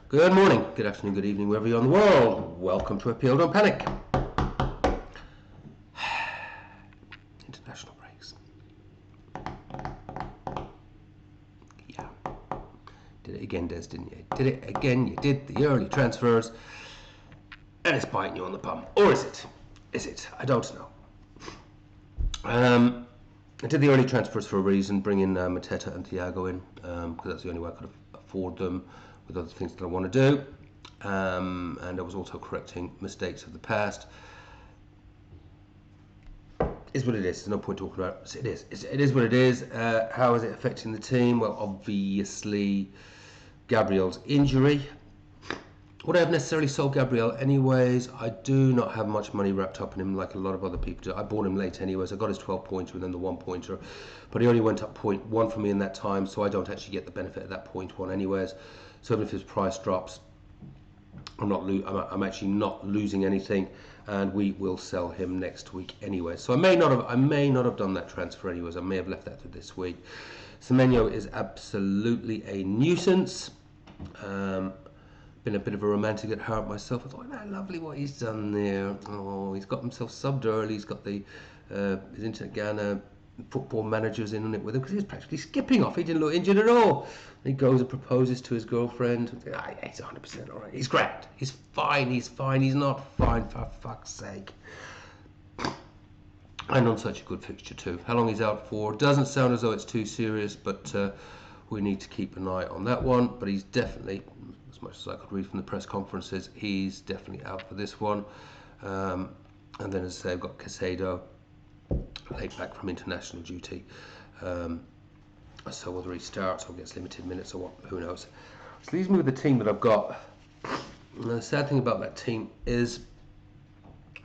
Good morning, good afternoon, good evening, wherever you're in the world. Welcome to FPL, don't panic. International breaks. Yeah. Did it again, Des, didn't you? Did it again, you did the early transfers. And it's biting you on the bum. Or is it? Is it? I don't know. I did the early transfers for a reason, bringing Mateta and Thiago in, because that's the only way I could afford them with other things that I want to do. And I was also correcting mistakes of the past. Is what it is. There's no point talking about it. It is what it is. How is it affecting the team? Well, obviously, Gabriel's injury. Would I have necessarily sold Gabriel anyways? I do not have much money wrapped up in him like a lot of other people do. I bought him late anyways. I got his 12 pointer and then the 1 pointer, but he only went up 0.1 for me in that time, so I don't actually get the benefit of that 0.1 anyways. So even if his price drops, I'm actually not losing anything, and we will sell him next week anyway. So I may not have done that transfer anyways. I may have left that to this week. Semenyo is absolutely a nuisance. Been a bit of a romantic at heart myself. I thought, oh, lovely what he's done there. Oh, he's got himself subbed early. He's got the his Inter Ghana football managers in on it with him because he was practically skipping off. He didn't look injured at all. He goes and proposes to his girlfriend. He's 100% all right. He's grand. He's fine. He's fine. He's not fine, for fuck's sake. And on such a good fixture too. How long he's out for doesn't sound as though it's too serious, but we need to keep an eye on that one. But he's definitely, as much as I could read from the press conferences, he's definitely out for this one. And then, as I say, I've got Casado late back from international duty. So whether he starts or gets limited minutes or what, who knows. So leaves me with the team that I've got. And the sad thing about that team is,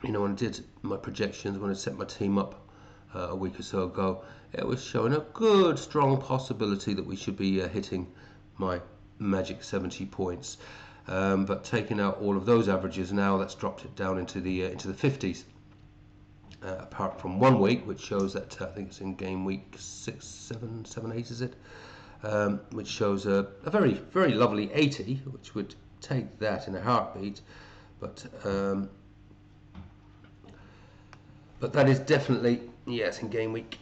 when I did my projections, when I set my team up a week or so ago, it was showing a good, strong possibility that we should be hitting my magic 70 points. But taking out all of those averages now, that's dropped it down into the 50s. Apart from 1 week, which shows that I think it's in game week 6, 7, 8, is it? Which shows a very, very lovely 80, which would take that in a heartbeat. But that is definitely, yes, in game week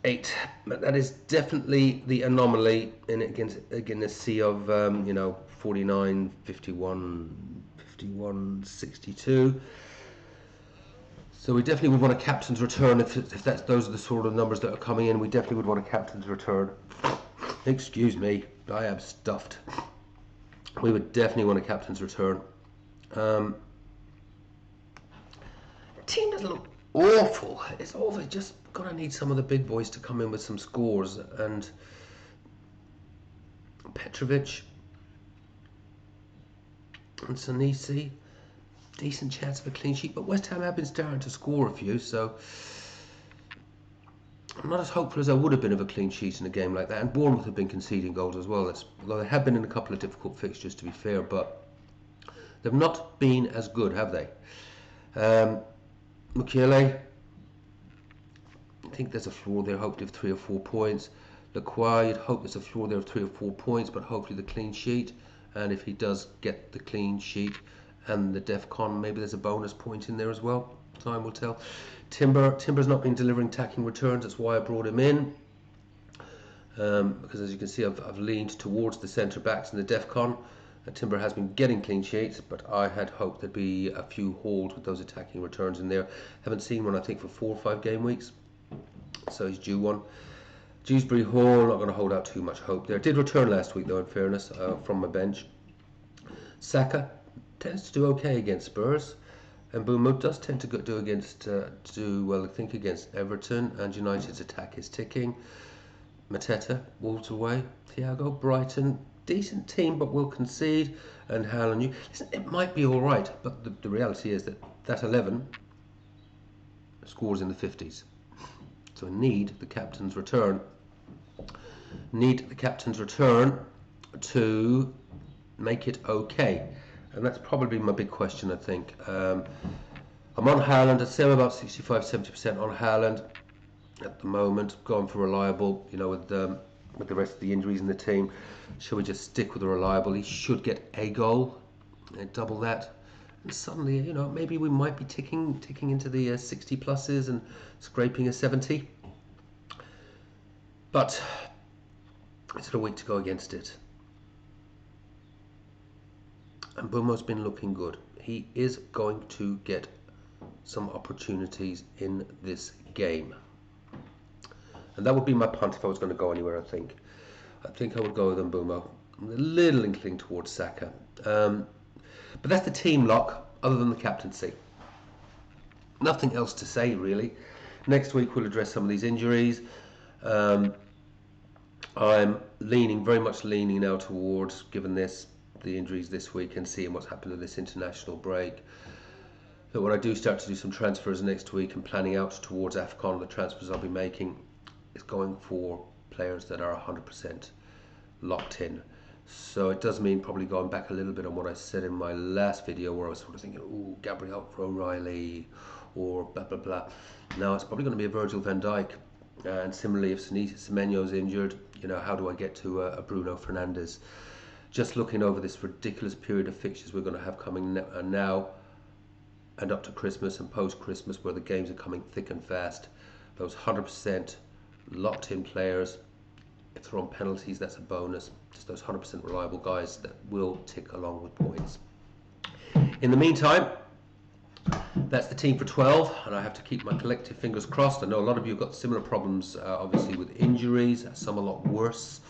8. But that is definitely the anomaly in a sea of 49, 51, 51, 62. So we definitely would want a captain's return if those are the sort of numbers that are coming in. We definitely would want a captain's return. Excuse me, I am stuffed. We would definitely want a captain's return. The team doesn't look awful. It's awful. Just gonna need some of the big boys to come in with some scores. And Petrovic and Sanisi, decent chance of a clean sheet, but West Ham have been starting to score a few, so I'm not as hopeful as I would have been of a clean sheet in a game like that. And Bournemouth have been conceding goals as well, although they have been in a couple of difficult fixtures, to be fair, but they've not been as good, have they? Mukiele, I think there's a floor there, hopefully of 3 or 4 points. Lacroix, you'd hope there's a floor there of 3 or 4 points, but hopefully the clean sheet. And if he does get the clean sheet and the DEFCON, maybe there's a bonus point in there as well. Time will tell. Timber's not been delivering attacking returns. That's why I brought him in. Because as you can see, I've leaned towards the centre backs in the DEFCON. Timber has been getting clean sheets, but I had hoped there'd be a few hauls with those attacking returns in there. Haven't seen one, I think, for 4 or 5 game weeks. So he's due one. Dewsbury Hall, not going to hold out too much hope there. Did return last week, though, in fairness, from my bench. Saka tends to do okay against Spurs, and Bournemouth does tend to do well, I think, against Everton, and United's attack is ticking. Mateta, Wolves away. Thiago, Brighton, decent team, but will concede. And Haaland, listen, it might be all right, but the reality is that 11 scores in the 50s. So I need the captain's return. To make it okay. And that's probably my big question, I think. I'm on Haaland. I'd say I'm about 65-70% on Haaland at the moment. Going for reliable, with with the rest of the injuries in the team. Shall we just stick with the reliable? He should get a goal and double that. And suddenly, you know, maybe we might be ticking into the 60 pluses and scraping a 70. But it's a week to go against it. And Bumo's been looking good. He is going to get some opportunities in this game. And that would be my punt if I was going to go anywhere, I think. I think I would go with Mbumo. I'm a little inkling towards Saka. But that's the team lock, other than the captaincy. Nothing else to say, really. Next week we'll address some of these injuries. I'm very much leaning now towards, given the injuries this week and seeing what's happened in this international break, that when I do start to do some transfers next week and planning out towards AFCON, the transfers I'll be making is going for players that are 100% locked in. So it does mean probably going back a little bit on what I said in my last video, where I was sort of thinking, oh, Gabriel for O'Reilly or blah blah blah. Now it's probably going to be a Virgil van Dijk, and similarly, if Semenyo's injured, you know, how do I get to a Bruno Fernandes? Just looking over this ridiculous period of fixtures we're going to have coming now and up to Christmas and post-Christmas, where the games are coming thick and fast. Those 100% locked-in players, if they're on penalties, that's a bonus. Just those 100% reliable guys that will tick along with points. In the meantime, that's the team for 12, and I have to keep my collective fingers crossed. I know a lot of you have got similar problems, obviously, with injuries, some a lot worse.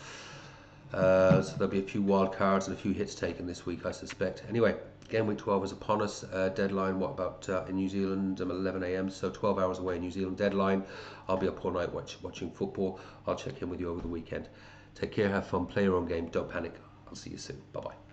So there'll be a few wild cards and a few hits taken this week, I suspect. Anyway, game week 12 is upon us. Deadline, what about in New Zealand? 11 a.m, so 12 hours away in New Zealand. Deadline. I'll be up all night watching football. I'll check in with you over the weekend. Take care, have fun, play your own game, don't panic. I'll see you soon. Bye-bye.